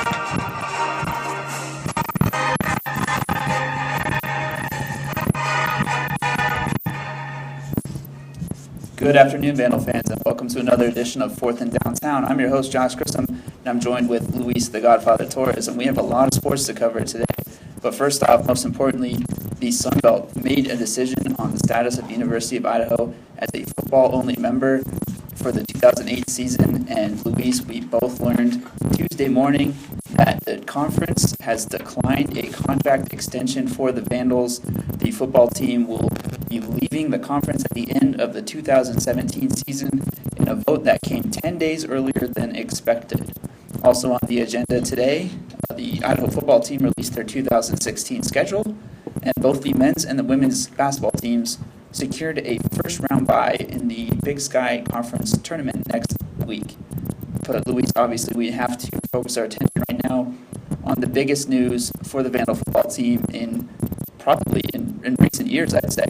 Good afternoon, Vandal fans, and welcome to another edition of Fourth and Downtown. I'm your host, Josh Grissom, and I'm joined with Luis the Godfather Torres, and we have a lot of sports to cover today. But first off, most importantly, the Sun Belt made a decision on the status of the University of Idaho as a football-only member for the 2008 season, and Luis, we both learned Tuesday morning that the conference has declined a contract extension for the Vandals. The football team will be leaving the conference at the end of the 2017 season in a vote that came 10 days earlier than expected. Also on the agenda today, the Idaho football team released their 2016 schedule, and both the men's and the women's basketball teams secured a first-round bye in the Big Sky Conference tournament next week. But Luis, obviously, we have to focus our attention right now on the biggest news for the Vandal football team in recent years, I'd say.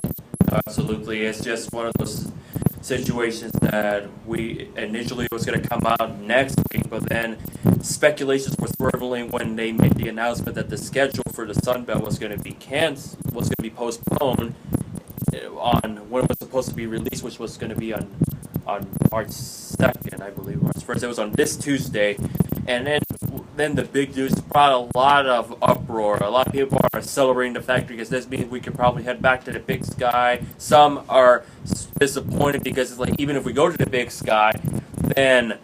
Absolutely. It's just one of those situations that we initially was going to come out next week, but then speculations were swirling when they made the announcement that the schedule for the Sun Belt was going to be postponed on when it was supposed to be released, which was going to be on March 2nd, I believe. March 1st. It was on this Tuesday. And then the big news brought a lot of uproar. A lot of people are celebrating the fact because this means we could probably head back to the Big Sky. Some are disappointed because it's like, even if we go to the Big Sky, then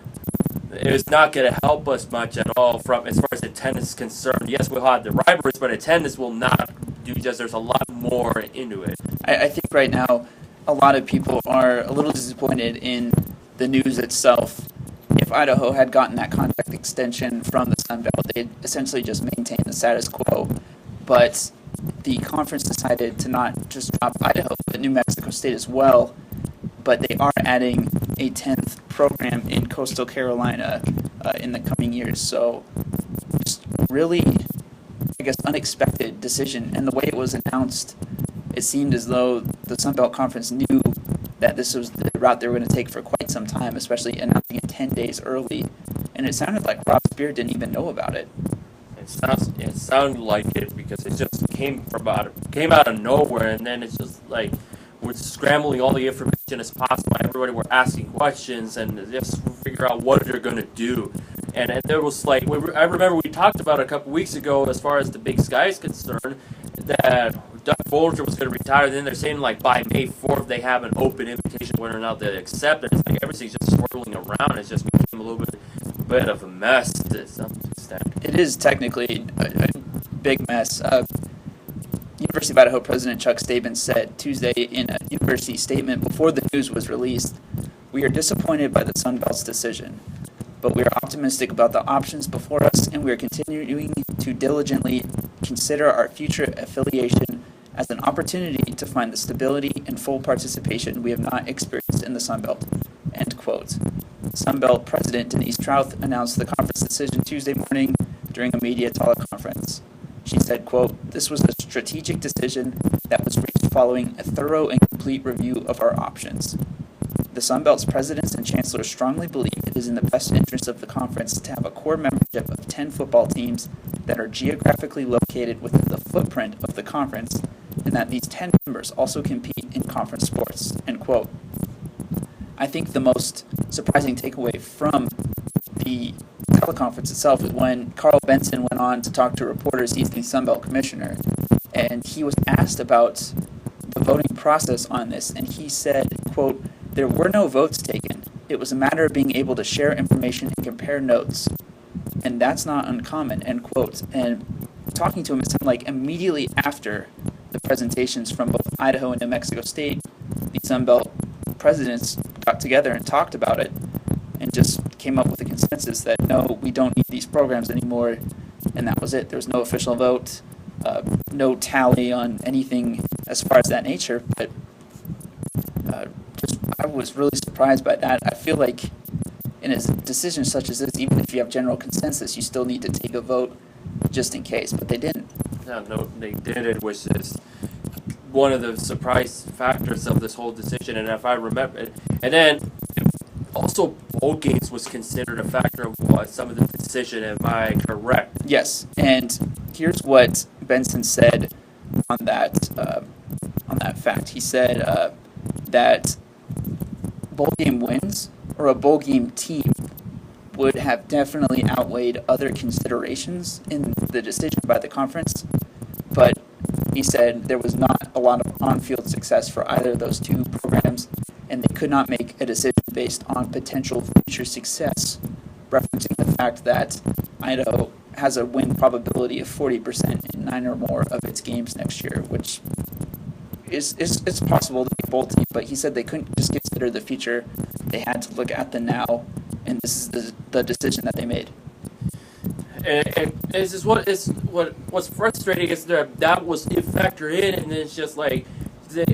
it's not going to help us much at all from as far as attendance is concerned. Yes, we'll have the rivalries, but attendance will not do just. There's a lot more into it. I think right now a lot of people are a little disappointed in the news itself. If Idaho had gotten that contract extension from the Sun Belt, they'd essentially just maintain the status quo. But the conference decided to not just drop Idaho, but New Mexico State as well. But they are adding a 10th program in Coastal Carolina in the coming years. So just really, I guess, unexpected decision. And the way it was announced, it seemed as though the Sun Belt Conference knew that this was the route they were going to take for quite some time, especially announcing it 10 days early. And it sounded like Rob Spear didn't even know about it. It sounded like it because it just came out of nowhere, and then it's just like we're scrambling all the information as possible. Everybody were asking questions and just figure out what they're going to do. And there was like, I remember we talked about a couple weeks ago as far as the Big Sky is concerned, that Doug Folger was going to retire. Then they're saying like by May 4th they have an open invitation whether or not they accept it. It's like everything's just swirling around. It's just became a little bit of a mess to some extent. It is technically a big mess. University of Idaho President Chuck Staben said Tuesday in a university statement before the news was released, "We are disappointed by the Sun Belt's decision, but we are optimistic about the options before us, and we are continuing to diligently consider our future affiliation as an opportunity to find the stability and full participation we have not experienced in the Sun Belt." End quote. Sun Belt President Denise Trouth announced the conference decision Tuesday morning during a media teleconference. She said, quote, "This was a strategic decision that was reached following a thorough and complete review of our options. The Sun Belt's presidents and chancellors strongly believe it is in the best interest of the conference to have a core membership of 10 football teams that are geographically located within the footprint of the conference, and that these 10 members also compete in conference sports," end quote. I think the most surprising takeaway from the teleconference itself is when Carl Benson went on to talk to reporters. He's the Sun Belt commissioner, and he was asked about the voting process on this, and he said, quote, "There were no votes taken. It was a matter of being able to share information and compare notes, and that's not uncommon," end quote. And talking to him, it sounded like immediately after the presentations from both Idaho and New Mexico State, the Sun Belt presidents got together and talked about it and just came up with a consensus that, no, we don't need these programs anymore, and that was it. There was no official vote, no tally on anything as far as that nature, but I was really surprised by that. I feel like in a decision such as this, even if you have general consensus, you still need to take a vote just in case, but they didn't. No, they didn't, which is one of the surprise factors of this whole decision. And if I remember, and then Also, bowl games was considered a factor of some of the decision. Am I correct? Yes, and here's what Benson said on that fact. He said that bowl game wins or a bowl game team would have definitely outweighed other considerations in the decision by the conference, but he said there was not a lot of on-field success for either of those two programs, and they could not make a decision based on potential future success, referencing the fact that Idaho has a win probability of 40% in 9 or more of its games next year, which is it's possible to be a bowl team, but he said they couldn't just consider the future. They had to look at the now, and this is the decision that they made. And this is what's frustrating is that was a factor in, and it's just like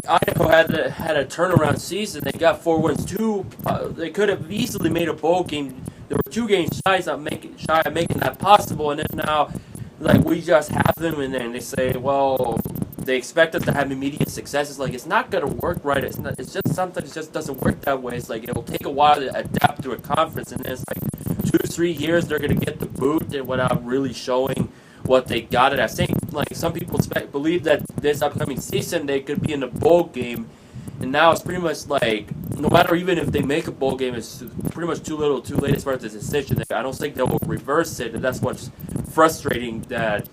Idaho had a turnaround season. They got 4 wins. They could have easily made a bowl game. There were 2 games shy of making that possible, and then now, like, we just have them, and then they say, well, they expect us to have immediate success. It's like, it's not going to work right. It's just sometimes it just doesn't work that way. It's like it'll take a while to adapt to a conference, and then it's like 2 to 3 years they're going to get the boot without really showing what they got it. I think, like, some people believe that this upcoming season they could be in a bowl game, and now it's pretty much like, no matter even if they make a bowl game, it's pretty much too little, too late as far as the decision. I don't think they will reverse it, and that's what's frustrating. That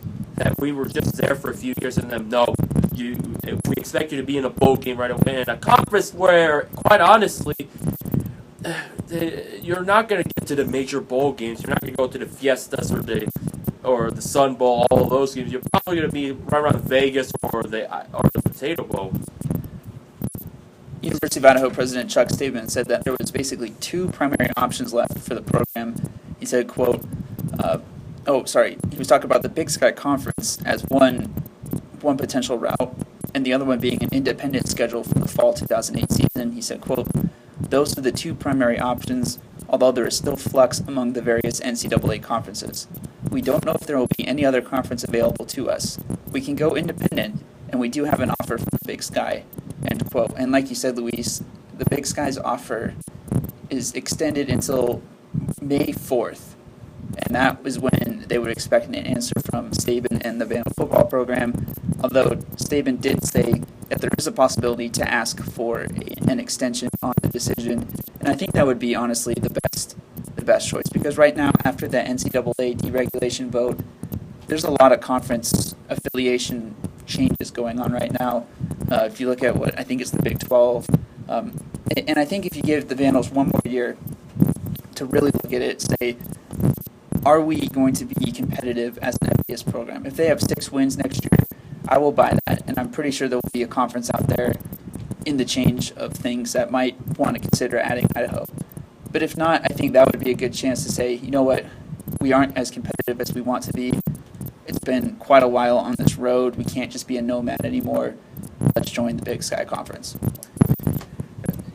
we were just there for a few years, and then no, we expect you to be in a bowl game right away in a conference where, quite honestly, you're not going to get to the major bowl games. You're not going to go to the Fiestas or the Sun Bowl, all of those games. You're probably going to be right around Vegas or the Potato Bowl. University of Idaho President Chuck Staben said that there was basically 2 primary options left for the program. He said, quote, he was talking about the Big Sky Conference as one potential route, and the other one being an independent schedule for the fall 2008 season. He said, quote, those are the 2 primary options, although there is still flux among the various NCAA conferences. We don't know if there will be any other conference available to us. We can go independent, and we do have an offer from the Big Sky, end quote. And like you said, Luis, the Big Sky's offer is extended until May 4th. And that was when they were expecting an answer from Staben and the Vandal football program, although Staben did say that there is a possibility to ask for an extension on the decision. And I think that would be, honestly, the best choice, because right now, after that NCAA deregulation vote, there's a lot of conference affiliation changes going on right now. If you look at what I think is the Big 12, and I think if you give the Vandals one more year to really look at it, say, are we going to be competitive as an FBS program? If they have 6 wins next year, I will buy that, and I'm pretty sure there will be a conference out there in the change of things that might want to consider adding Idaho. But if not, I think that would be a good chance to say, you know what, we aren't as competitive as we want to be. It's been quite a while on this road. We can't just be a nomad anymore. Let's join the Big Sky Conference.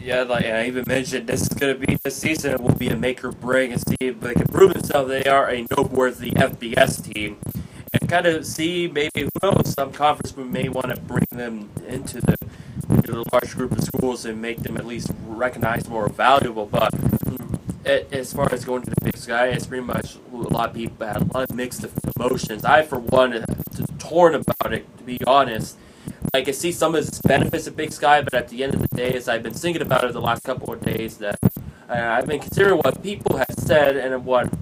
Yeah, like I even mentioned, this is going to be this season. It will be a make or break, and see if they can prove themselves. They are a noteworthy FBS team, and kind of see maybe, who knows, some conference may want to bring them into the large group of schools and make them at least recognized more valuable. But as far as going to the Big Sky, it's pretty much a lot of people had a lot of mixed emotions. I, for one, torn about it, to be honest. I can see some of its benefits of Big Sky, but at the end of the day, as I've been thinking about it the last couple of days, that I've been considering what people have said and what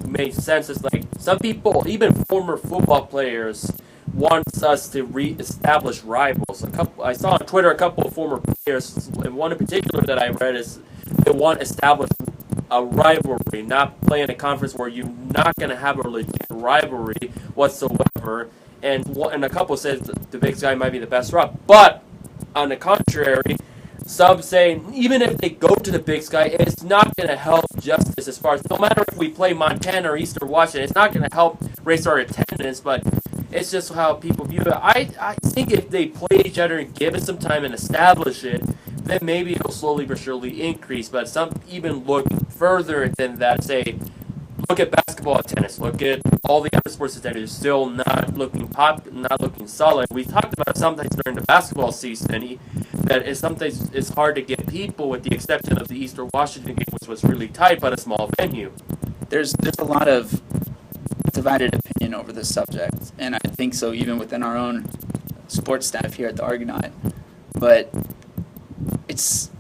made sense. Is like some people, even former football players, wants us to re-establish rivals. I saw on Twitter a couple of former players, and one in particular that I read is they want to establish a rivalry, not play in a conference where you're not going to have a legit rivalry whatsoever. And a couple said the Big Sky might be the best route. But on the contrary, some say even if they go to the Big Sky, it's not going to help justice as far as, no matter if we play Montana or Eastern Washington, it's not going to help raise our attendance, but it's just how people view it. I think if they play each other and give it some time and establish it, then maybe it'll slowly but surely increase. But some even look further than that, say, look at basketball and tennis. Look at all the other sports that are still not looking solid. We talked about it sometimes during the basketball season that it's sometimes it's hard to get people, with the exception of the Eastern Washington game, which was really tight but a small venue. There's a lot of divided opinion over this subject, and I think so even within our own sports staff here at the Argonaut. But it's,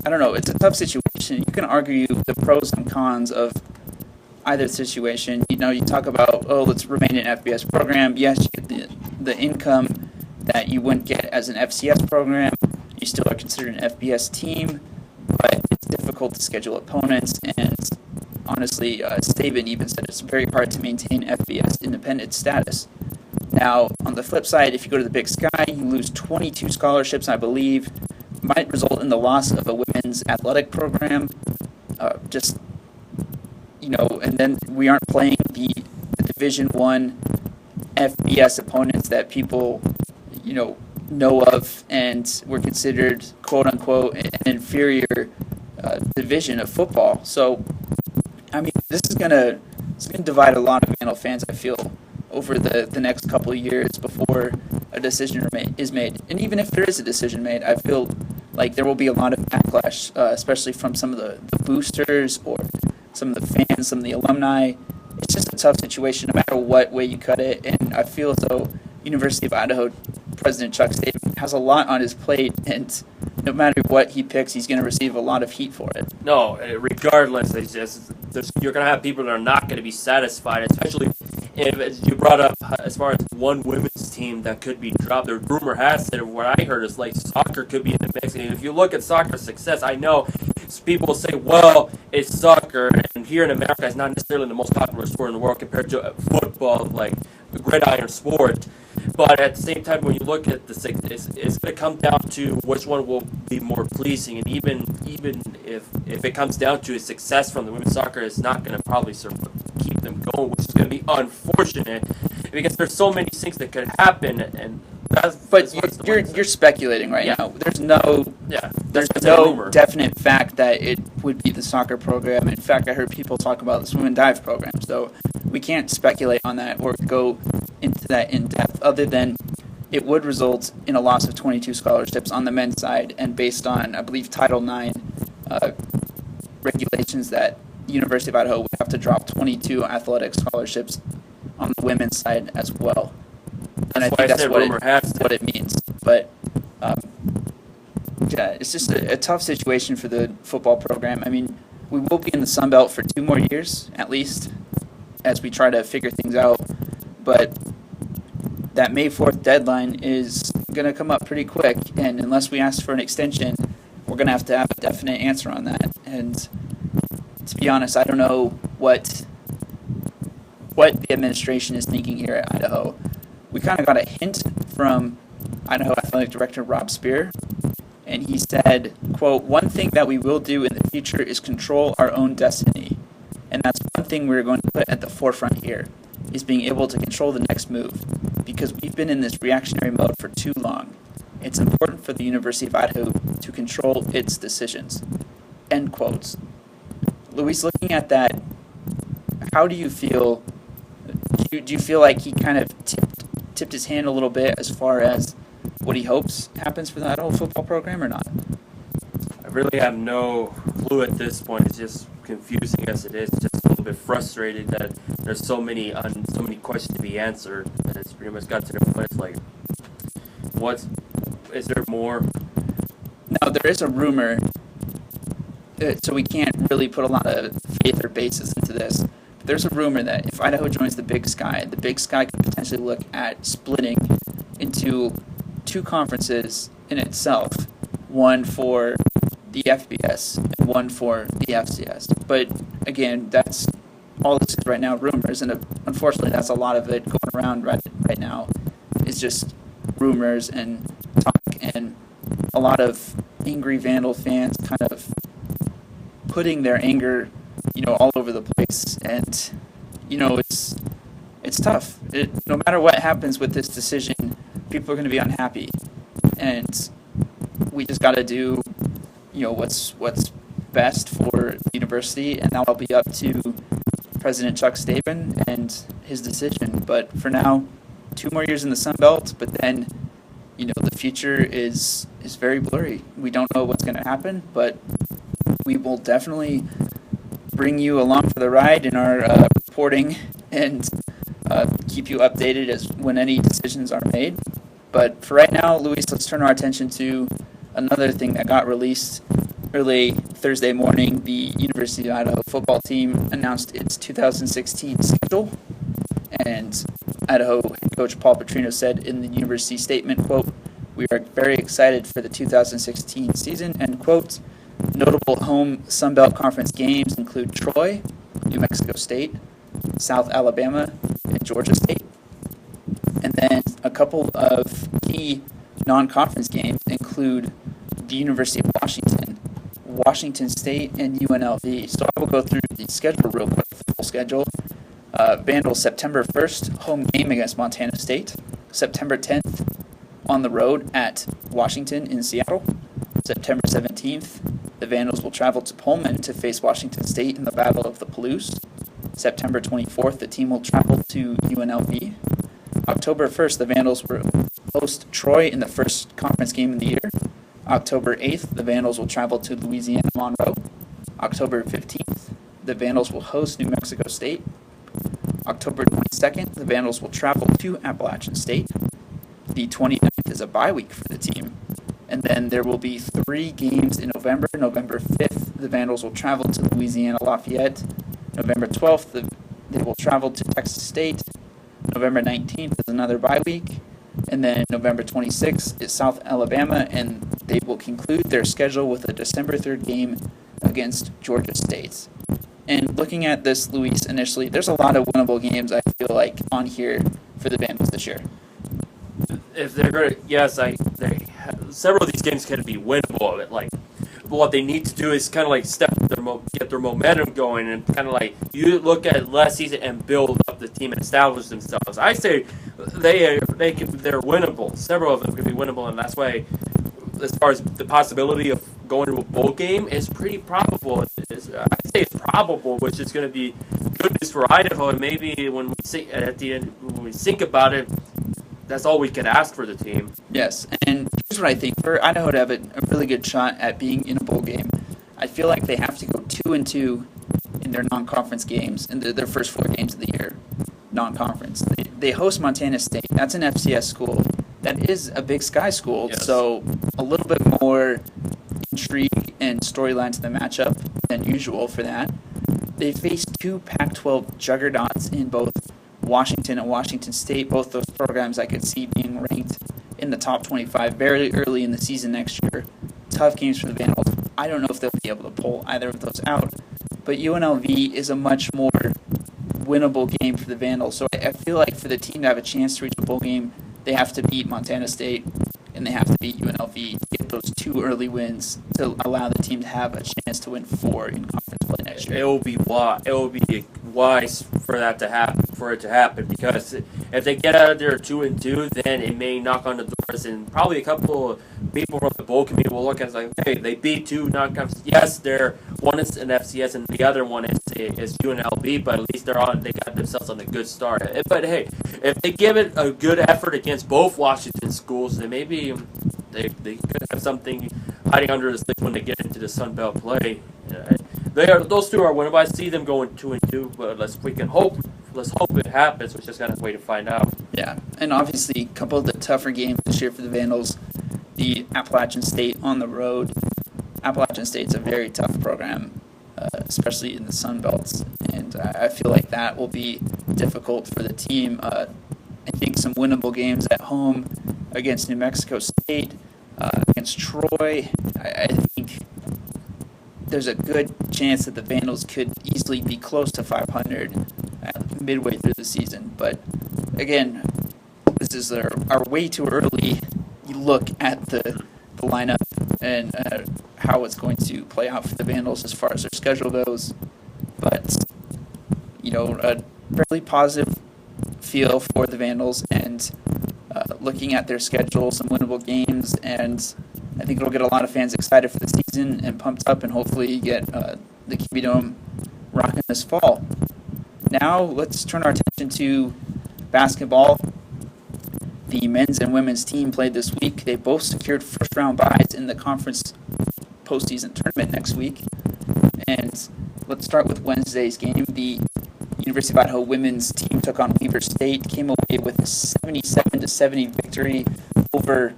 I don't know, it's a tough situation. You can argue the pros and cons of either situation. You know, you talk about, oh, let's remain an FBS program. Yes, you get the income that you wouldn't get as an FCS program. You still are considered an FBS team, but it's difficult to schedule opponents, and honestly, Saban even said it's very hard to maintain FBS independent status. Now, on the flip side, if you go to the Big Sky, you lose 22 scholarships, I believe. Might result in the loss of a women's athletic program. And then we aren't playing the Division I FBS opponents that people, know of, and were considered, quote unquote, an inferior division of football. So, I mean, this is gonna divide a lot of Vandal fans, I feel, over the next couple of years before a decision is made. And even if there is a decision made, I feel like there will be a lot of backlash, especially from some of the boosters or some of the fans, some of the alumni. It's just a tough situation no matter what way you cut it. And I feel as though University of Idaho President Chuck Staben has a lot on his plate, and no matter what he picks, he's going to receive a lot of heat for it. No, regardless, you're going to have people that are not going to be satisfied, especially if, as you brought up, as far as one women's team that could be dropped. The rumor has it, what I heard is like soccer could be in the mix. And if you look at soccer's success, I know people will say, well, it's soccer, and here in America, it's not necessarily the most popular sport in the world compared to football, like the gridiron sport. But at the same time, when you look at it's going to come down to which one will be more pleasing. And even if it comes down to a success from the women's soccer, it's not going to probably keep them going, which is going to be unfortunate because there's so many things that could happen. And you're speculating right now. There's no rumor. Definite fact that it would be the soccer program. In fact, I heard people talk about the swim and dive program. So we can't speculate on that or go into that in depth, other than it would result in a loss of 22 scholarships on the men's side, and based on, I believe, Title IX regulations, that the University of Idaho would have to drop 22 athletic scholarships on the women's side as well. And I think that's what it means. But it's just a tough situation for the football program. I mean, we will be in the Sun Belt for 2 more years, at least, as we try to figure things out. But that May 4th deadline is going to come up pretty quick, and unless we ask for an extension, we're going to have a definite answer on that. And to be honest, I don't know what the administration is thinking here at Idaho. We kind of got a hint from Idaho Athletic Director Rob Spear, and he said, quote, "One thing that we will do in the future is control our own destiny. And that's one thing we're going to put at the forefront here, is being able to control the next move, because we've been in this reactionary mode for too long. It's important for the University of Idaho to control its decisions." End quotes. Luis, looking at that, how do you feel? Do you feel like he kind of tipped his hand a little bit as far as what he hopes happens for the Idaho football program, or not? I really have no clue at this point. It's just confusing as it is. Just a little bit frustrated that there's so many questions to be answered, and it's pretty much got to the point. It's like, is there more? Now, there is a rumor, so we can't really put a lot of faith or basis into this. But there's a rumor that if Idaho joins the Big Sky could potentially look at splitting into 2 conferences in itself, one for the FBS and one for the FCS. But again, that's all this is right now, rumors, and unfortunately that's a lot of it going around right now. It's just rumors and talk, and a lot of angry Vandal fans kind of putting their anger, all over the place. And it's tough. No matter what happens with this decision, people are going to be unhappy, and we just got to do what's best for the university, and that'll be up to President Chuck Staben and his decision. But for now, 2 more years in the Sun Belt, but then the future is is very blurry. We don't know what's going to happen, but we will definitely bring you along for the ride in our reporting and keep you updated as when any decisions are made. But for right now, Luis, let's turn our attention to another thing that got released early Thursday morning. The University of Idaho football team announced its 2016 schedule, and Idaho head coach Paul Petrino said in the university statement, quote, "We are very excited for the 2016 season," end quote. Notable home Sunbelt Conference games include Troy, New Mexico State, South Alabama, and Georgia State. And then a couple of key non-conference games include the University of Washington, Washington State, and UNLV. So I will go through the schedule real quick, the full schedule. Vandal, September 1st, home game against Montana State. September 10th, on the road at Washington in Seattle. September 17th, the Vandals will travel to Pullman to face Washington State in the Battle of the Palouse. September 24th, the team will travel to UNLV. October 1st, the Vandals will host Troy in the first conference game of the year. October 8th, the Vandals will travel to Louisiana Monroe. October 15th, the Vandals will host New Mexico State. October 22nd, the Vandals will travel to Appalachian State. The 29th is a bye week for the team. And then there will be 3 games in November. November 5th, the Vandals will travel to Louisiana Lafayette. November 12th, they will travel to Texas State. November 19th is another bye week. And then November 26th is South Alabama, and they will conclude their schedule with a December 3rd game against Georgia State. And looking at this, Luis, initially, there's a lot of winnable games, I feel like, on here for the Vandals this year. If they're going to, yes, several of these games can be winnable. Like, what they need to do is kind of like get their momentum going, and kind of like you look at last season and build up the team and establish themselves. I say they're winnable. Several of them could be winnable, and that's why, as far as the possibility of going to a bowl game, is pretty probable. I say it's probable, which is going to be good news for Idaho. And maybe when we think about it, that's all we can ask for the team. Yes, and here's what I think. For Idaho to have a really good shot at being in a bowl game, I feel like they have to go 2-2 in their non-conference games, in their first 4 games of the year, non-conference. They host Montana State. That's an FCS school. That is a Big Sky school, yes. So a little bit more intrigue and storyline to the matchup than usual for that. They face 2 Pac-12 juggernauts in both Washington and Washington State, both those programs I could see being ranked in the top 25 very early in the season next year. Tough games for the Vandals. I don't know if they'll be able to pull either of those out, but UNLV is a much more winnable game for the Vandals. So I feel like for the team to have a chance to reach a bowl game, they have to beat Montana State and they have to beat UNLV to get those 2 early wins to allow the team to have a chance to win 4 in conference play next year. It will be wise for that to happen, because if they get out of there 2-2, then it may knock on the doors, and probably a couple of people from the bowl committee will look at it like, hey, they beat 2 non-conference. Yes, one is an FCS and the other one is UNLV, but at least they got themselves on a good start. But hey, if they give it a good effort against both Washington schools, then maybe they could have something hiding under the stick when they get into the Sun Belt play. Those 2 are winnable. I see them going 2-2, but let's hope it happens. We're just gonna wait to find out. Yeah, and obviously a couple of the tougher games this year for the Vandals. The Appalachian State on the road. Appalachian State's a very tough program, especially in the Sun Belts, and I feel like that will be difficult for the team. I think some winnable games at home against New Mexico State, against Troy. I think there's a good chance that the Vandals could easily be close to 500 midway through the season. But again, this is our way too early look at the lineup and how it's going to play out for the Vandals as far as their schedule goes. But, a fairly positive feel for the Vandals, and looking at their schedule, some winnable games, and I think it'll get a lot of fans excited for the season and pumped up, and hopefully get the QB Dome rocking this fall. Now let's turn our attention to basketball. the men's and women's team played this week. They both secured first-round byes in the conference postseason tournament next week. And let's start with Wednesday's game. The University of Idaho women's team took on Weber State, came away with a 77-70 victory over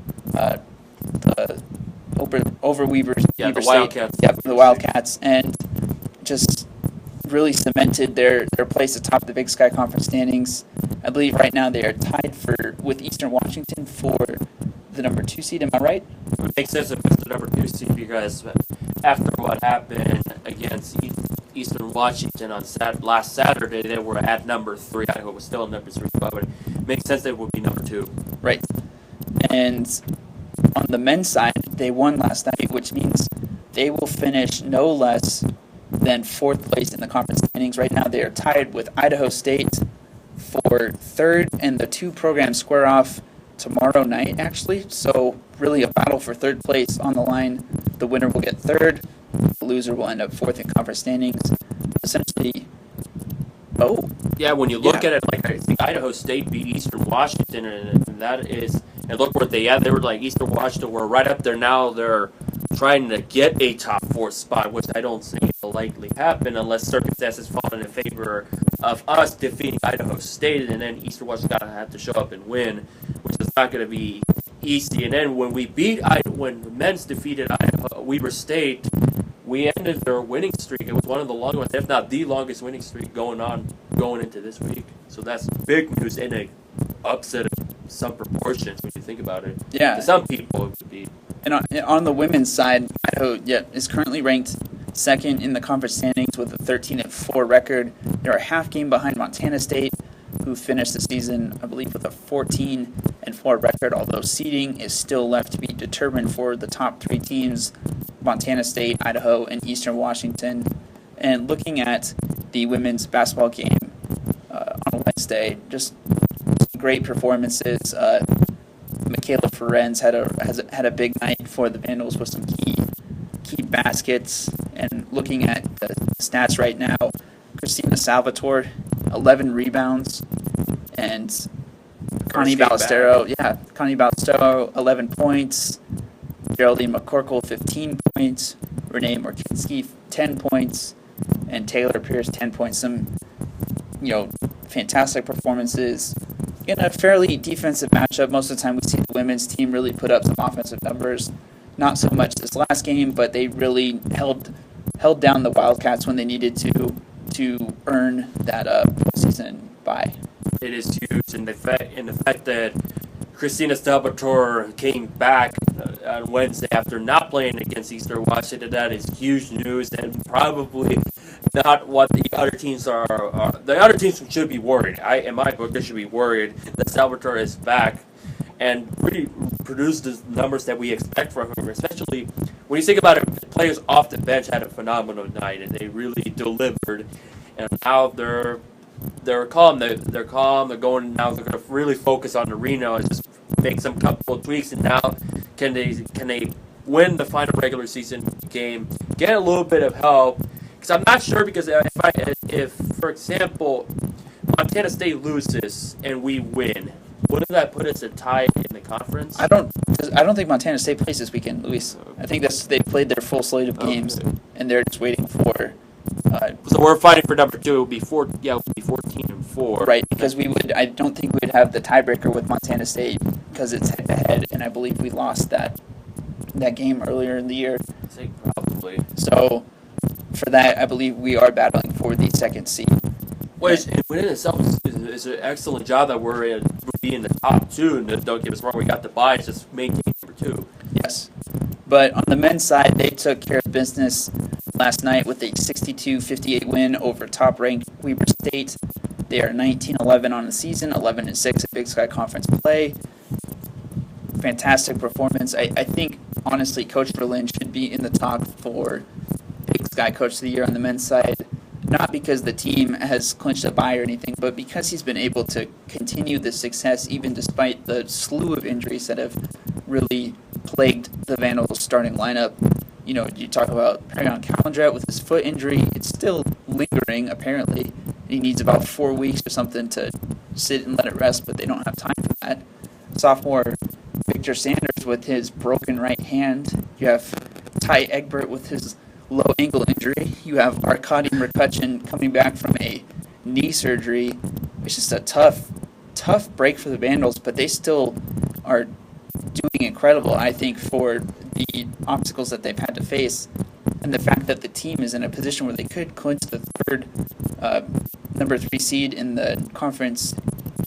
Weber the State. Wildcats. Yep, the Wildcats, and just really cemented their place atop the Big Sky Conference standings. I believe right now they are tied with Eastern Washington for the number 2 seed. Am I right? It would make sense if it's the number 2 seed because after what happened against Eastern Washington on last Saturday, they were at number 3. Idaho was still number 3, but it makes sense they would be number 2. Right. And on the men's side, they won last night, which means they will finish no less than 4th place in the conference standings. Right now, they are tied with Idaho State for 3rd, and the 2 programs square off tomorrow night, actually. So, really a battle for 3rd place on the line. The winner will get 3rd. The loser will end up 4th in conference standings. Essentially, yeah, when you look at it, like I think Idaho State beat Eastern Washington, and that is, and look where they were like Eastern Washington were right up there now. They're trying to get a top 4 spot, which I don't think will likely happen unless circumstances fall in favor of us defeating Idaho State, and then Eastern Washington gotta have to show up and win, which is not going to be easy. And then when when the men's defeated Weber State, we ended their winning streak. It was one of the longest ones, if not the longest winning streak going into this week. So that's big news and a upset of some proportions when you think about it. Yeah. To some people, it would be. And on the women's side, Idaho is currently ranked 2nd in the conference standings with a 13-4 record. They're a half game behind Montana State, who finished the season, I believe, with a 14-4 record, although seeding is still left to be determined for the top 3 teams, Montana State, Idaho, and Eastern Washington. And looking at the women's basketball game on Wednesday, just great performances. Michaela Ferenz had a big night for the Vandals with some key baskets. And looking at the stats right now, Christina Salvatore, 11 rebounds, and Connie Ballestero, 11 points. Geraldine McCorkle, 15 points. Renee Morkinski, 10 points. And Taylor Pierce, 10 points. Some, fantastic performances. In a fairly defensive matchup, most of the time we see the women's team really put up some offensive numbers. Not so much this last game, but they really held down the Wildcats when they needed to earn that postseason bye. It is huge, and the fact that Christina Salvatore came back on Wednesday after not playing against Eastern Washington, that is huge news, and probably not what the other teams are. The other teams should be worried. In my book, they should be worried that Salvatore is back and really produced the numbers that we expect from him, especially when you think about it. The players off the bench had a phenomenal night, and they really delivered. And now they're calm. They're calm. They're going now. They're going to really focus on the Reno and just make some couple of tweaks. And now, can they win the final regular season game? Get a little bit of help, because I'm not sure. Because if for example, Montana State loses and we win, wouldn't that put us a tie in the conference? I don't think Montana State plays this weekend, Luis. I think they played their full slate of games, and they're just waiting for. So we're fighting for number 2. It would be 14-4. Right, because I don't think we'd have the tiebreaker with Montana State because it's head-to-head, and I believe we lost that game earlier in the year. I think probably. So for that, I believe we are battling for the 2nd seed. Which within itself is an excellent job that we'll be in the top 2. And don't get us wrong, we got the bye. It's just maintaining number 2. Yes. But on the men's side, they took care of business last night with a 62-58 win over top-ranked Weber State. They are 19-11 on the season, 11-6 in Big Sky Conference play. Fantastic performance. I think, honestly, Coach Berlin should be in the talk for Big Sky Coach of the Year on the men's side. Not because the team has clinched a bye or anything, but because he's been able to continue the success even despite the slew of injuries that have really plagued the Vandals starting lineup. You talk about Perion Calendret with his foot injury. It's still lingering, apparently. He needs about 4 weeks or something to sit and let it rest, but they don't have time for that. sophomore Victor Sanders with his broken right hand. You have Ty Egbert with his low ankle injury. You have Arkady McCutcheon coming back from a knee surgery. It's just a tough break for the Vandals, but they still are doing incredible, I think, for the obstacles that they've had to face. And the fact that the team is in a position where they could clinch the third number 3 seed in the conference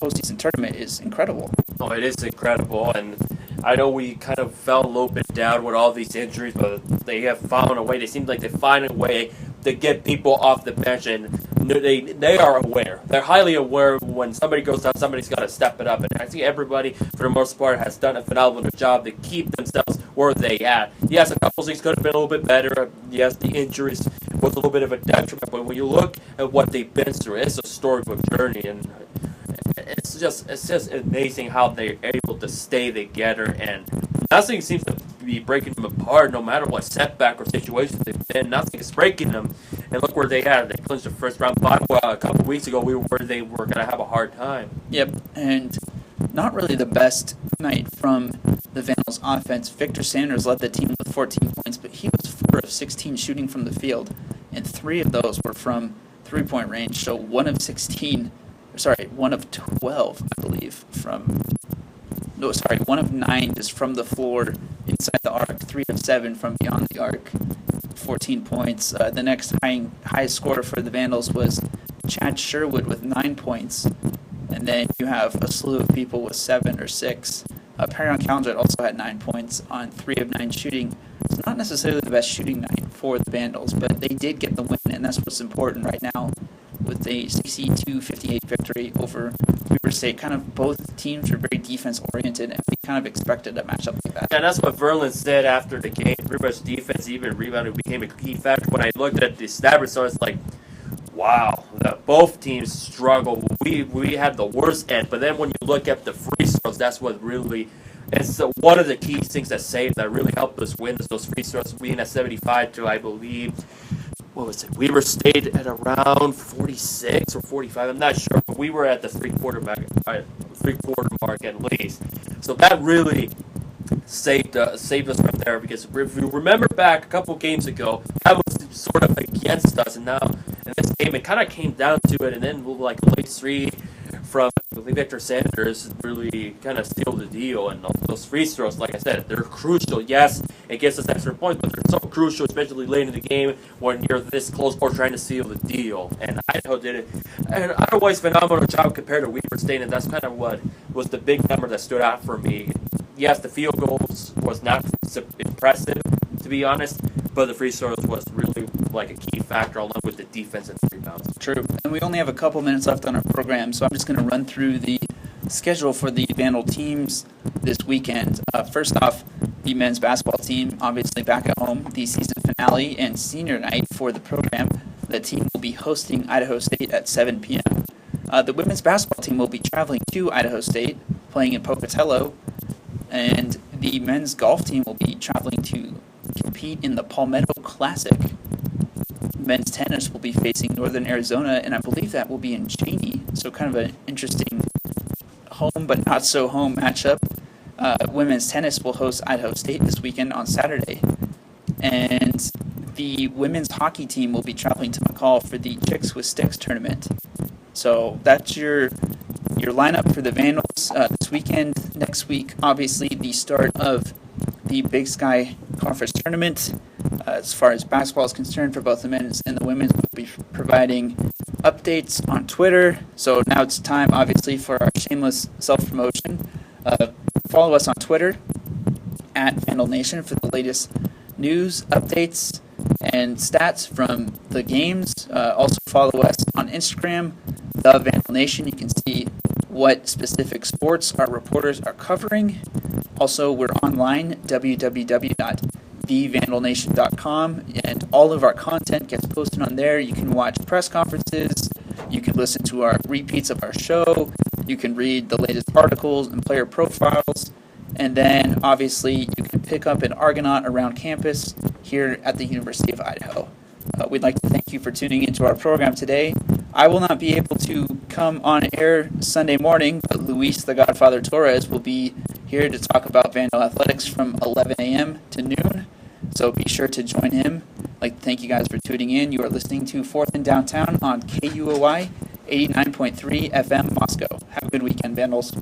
postseason tournament is incredible. Oh, it is incredible, and I know we kind of fell a little bit down with all these injuries, but they have found a way. They seem like they find a way to get people off the bench, and they are aware. They're highly aware when somebody goes down, somebody's got to step it up. And I think everybody, for the most part, has done a phenomenal job to keep themselves where they at. Yes, a couple things could have been a little bit better. Yes, the injuries was a little bit of a detriment, but when you look at what they've been through, it's a storybook journey, and it's just amazing how they're able to stay together, and nothing seems to be breaking them apart. No matter what setback or situations they've been, nothing is breaking them. And look where they had. They clinched the first round bye. A couple weeks ago, we were where they were going to have a hard time. Yep, and not really the best night from the Vandals offense. Victor Sanders led the team with 14 points, but he was 4 of 16 shooting from the field, and 3 of those were from three-point range. So 1 of 12, I believe, 1 of 9 is from the floor inside the arc, 3 of 7 from beyond the arc, 14 points. The next highest scorer for the Vandals was Chad Sherwood with 9 points, and then you have a slew of people with 7 or 6. Perron Calendret also had 9 points on 3 of 9 shooting. It's not necessarily the best shooting night for the Vandals, but they did get the win, and that's what's important right now with a 62-58 victory over Weber State. Kind of both teams are very defense-oriented, and we kind of expected a matchup like that. And that's what Verlin said after the game. Pretty much defense, even rebounding, became a key factor. When I looked at the stat results, it's like, wow, both teams struggled. We had the worst end, but then when you look at the free throws, that's what really is one of the key things that really helped us win. Is those free throws being at 75 to, I believe, what was it? We were stayed at around 46 or 45. I'm not sure, but we were at the three-quarter mark at least. So that really saved us from there, because if you remember back a couple games ago, that was sort of against us, and now in this game it kind of came down to it, and then like late 3 from Victor Sanders really kind of sealed the deal. And those free throws, like I said, they're crucial. Yes, it gets us extra points, but they're so crucial, especially late in the game when you're this close or trying to seal the deal. And Idaho did it an otherwise phenomenal job compared to Weber State, and that's kind of what was the big number that stood out for me. Yes, the field goals was not impressive, to be honest, but the free throws was really like a key factor, along with the defense and rebounds. True. And we only have a couple minutes left on our program, so I'm just going to run through the schedule for the Vandal teams this weekend. First off, the men's basketball team, obviously back at home, the season finale and senior night for the program. The team will be hosting Idaho State at 7 p.m. The women's basketball team will be traveling to Idaho State, playing in Pocatello, and the men's golf team will be traveling to compete in the Palmetto Classic. Men's tennis will be facing Northern Arizona, and I believe that will be in Cheney. So kind of an interesting home but not so home matchup. Women's tennis will host Idaho State this weekend on Saturday. And the women's hockey team will be traveling to McCall for the Chicks with Sticks tournament. So that's your lineup for the Vandals this weekend. Next week, obviously, the start of the Big Sky Conference tournament. As far as basketball is concerned, for both the men's and the women's, we'll be providing updates on Twitter. So now it's time, obviously, for our shameless self-promotion. Follow us on Twitter at Vandal Nation for the latest news, updates, and stats from the games. Also follow us on Instagram, The Vandal Nation. You can see what specific sports our reporters are covering. Also, we're online, www.thevandalnation.com, and all of our content gets posted on there. You can watch press conferences, you can listen to our repeats of our show, you can read the latest articles and player profiles, and then, obviously, you can pick up an Argonaut around campus here at the University of Idaho. We'd like to thank you for tuning into our program today. I will not be able to come on air Sunday morning, but Luis the Godfather Torres will be here to talk about Vandal Athletics from 11 a.m. to noon. So be sure to join him. I'd like to thank you guys for tuning in. You are listening to 4th and Downtown on KUOI 89.3 FM Moscow. Have a good weekend, Vandals.